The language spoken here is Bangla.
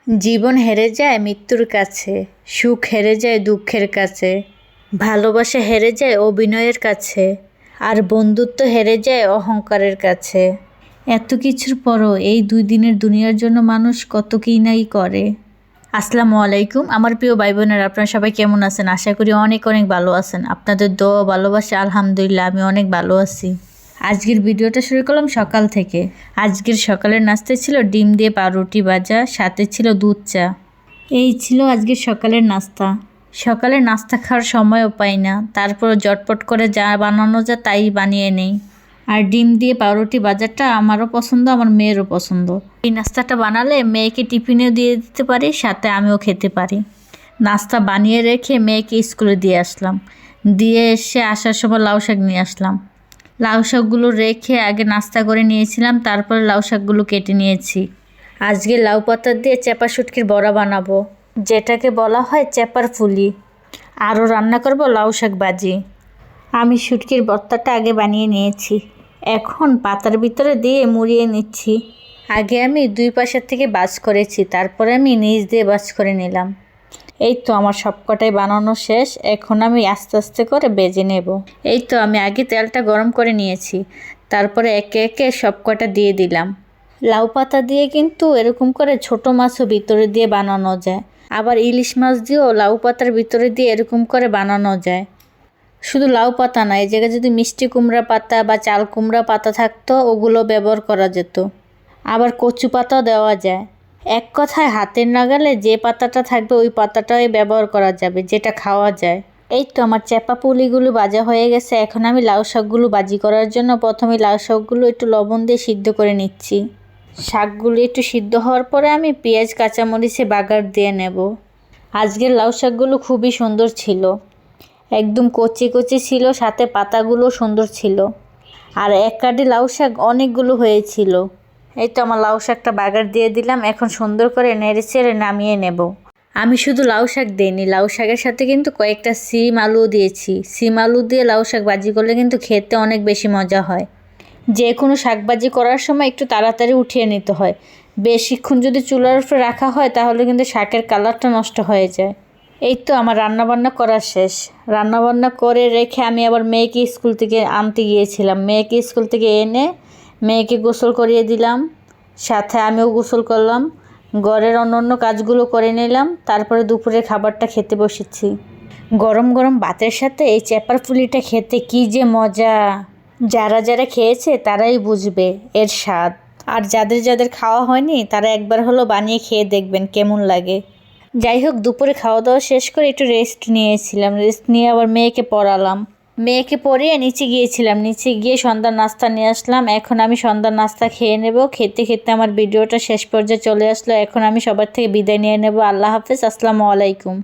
জীবন হেরে যায় মৃত্যুর কাছে, সুখ হেরে যায় দুঃখের কাছে, ভালোবাসা হেরে যায় অভিনয়ের কাছে, আর বন্ধুত্ব হেরে যায় অহংকারের কাছে। এত কিছুর পরও এই 2 দিনের দুনিয়ার জন্য মানুষ কত কী নাই করে। আসসালামু আলাইকুম আমার প্রিয় ভাই বোনেরা, আপনারা সবাই কেমন আছেন? আশা করি অনেক অনেক ভালো আছেন। আপনাদের দোয়া ভালোবাসা আলহামদুলিল্লাহ আমি অনেক ভালো আছি। আজকের ভিডিওটা শুরু করলাম সকাল থেকে। আজকের সকালের নাস্তায় ছিল ডিম দিয়ে পাউরুটি ভাজা, সাথে ছিল দুধ চা। এই ছিল আজকের সকালের নাস্তা। সকালে নাস্তা খাওয়ার সময়ও পাই না, তারপর জটপট করে যা বানানো যায় তাই বানিয়ে নেই। আর ডিম দিয়ে পাউরুটি ভাজাটা আমারও পছন্দ, আমার মেয়েরও পছন্দ। এই নাস্তাটা বানালে মেয়েকে টিফিনেও দিয়ে দিতে পারি, সাথে আমিও খেতে পারি। নাস্তা বানিয়ে রেখে মেয়েকে স্কুলে দিয়ে আসলাম। দিয়ে এসে আসার সময় লাউ শাক নিয়ে আসলাম। লাউ শাকগুলো রেখে আগে নাস্তা করে নিয়েছিলাম, তারপরে লাউ শাকগুলো কেটে নিয়েছি। আজকে লাউ পাতা দিয়ে চেপা শুটকির বড়া বানাবো, যেটাকে বলা হয় চেপার ফুলি। আরও রান্না করব লাউ শাক ভাজি। আমি শুটকির ভর্তাটা আগে বানিয়ে নিয়েছি, এখন পাতার ভিতরে দিয়ে মুড়িয়ে নিচ্ছি। আগে আমি 2 পাশের থেকে ভাঁজ করেছি, তারপরে আমি নিচ দিয়ে ভাঁজ করে নিলাম। এই তো আমার সবকটাই বানানো শেষ, এখন আমি আস্তে আস্তে করে ভেজে নেব। এই তো আমি আগে তেলটা গরম করে নিয়েছি, তারপরে একে একে সবকটা দিয়ে দিলাম। লাউ পাতা দিয়ে কিন্তু এরকম করে ছোট মাছও ভিতরে দিয়ে বানানো যায়, আবার ইলিশ মাছ দিয়েও লাউ পাতার ভিতরে দিয়ে এরকম করে বানানো যায়। শুধু লাউ পাতা না, এই জায়গায় যদি মিষ্টি কুমড়া পাতা বা চাল কুমড়া পাতা থাকতো ওগুলো ব্যবহার করা যেত, আবার কচু পাতাও দেওয়া যায়। এক কথায় হাতের নাগালে যে পাতাটা থাকবে ওই পাতাটাই ব্যবহার করা যাবে, যেটা খাওয়া যায়। এই তো আমার চেপা পুলিগুলো ভাজা হয়ে গেছে, এখন আমি লাউ শাকগুলো ভাজি করার জন্য প্রথমে লাউ শাকগুলো একটু লবণ দিয়ে সিদ্ধ করে নিচ্ছি। শাকগুলো একটু সিদ্ধ হওয়ার পরে আমি পেঁয়াজ কাঁচামরিচে বাগার দিয়ে নেব। আজকের লাউ শাকগুলো খুবই সুন্দর ছিল, একদম কচি কচি ছিল, সাথে পাতাগুলো সুন্দর ছিল। আর এক কাঠি লাউ শাক অনেকগুলো হয়েছিল। এই তো আমার লাউ শাকটা বাগার দিয়ে দিলাম, এখন সুন্দর করে নেড়ে চেড়ে নামিয়ে নেব। আমি শুধু লাউ শাক দিইনি, লাউ শাকের সাথে কিন্তু কয়েকটা সিম আলুও দিয়েছি। সিম আলু দিয়ে লাউ শাক ভাজি করলে কিন্তু খেতে অনেক বেশি মজা হয়। যে কোনো শাক ভাজি করার সময় একটু তাড়াতাড়ি উঠিয়ে নিতে হয়, বেশিক্ষণ যদি চুলার উপরে রাখা হয় তাহলে কিন্তু শাকের কালারটা নষ্ট হয়ে যায়। এই তো আমার রান্নাবান্না করা শেষ। রান্নাবান্না করে রেখে আমি আবার মেয়েকে স্কুল থেকে আনতে গিয়েছিলাম। মেয়েকে স্কুল থেকে এনে মেয়েকে গোসল করিয়ে দিলাম, সাথে আমিও গোসল করলাম। ঘরের অন্য কাজগুলো করে নিলাম, তারপরে দুপুরের খাবারটা খেতে বসেছি। গরম গরম ভাতের সাথে এই চেপার ফুলিটা খেতে কী যে মজা! যারা যারা খেয়েছে তারাই বুঝবে এর স্বাদ। আর যাদের যাদের খাওয়া হয়নি তারা একবার হলো বানিয়ে খেয়ে দেখবেন কেমন লাগে। যাই হোক, দুপুরে খাওয়া দাওয়া শেষ করে একটু রেস্ট নিয়েছিলাম। রেস্ট নিয়ে আবার মেয়েকে পড়ালাম। মেয়েকে পড়িয়ে নিচে গিয়েছিলাম, নিচে গিয়ে সন্ধ্যার নাস্তা নিয়ে আসলাম। এখন আমি সন্ধ্যার নাস্তা খেয়ে নেব। খেতে খেতে আমার ভিডিওটা শেষ পর্যায়ে চলে আসলো। এখন আমি সবার থেকে বিদায় নিয়ে নেব। আল্লাহ হাফেজ, আসসালামু আলাইকুম।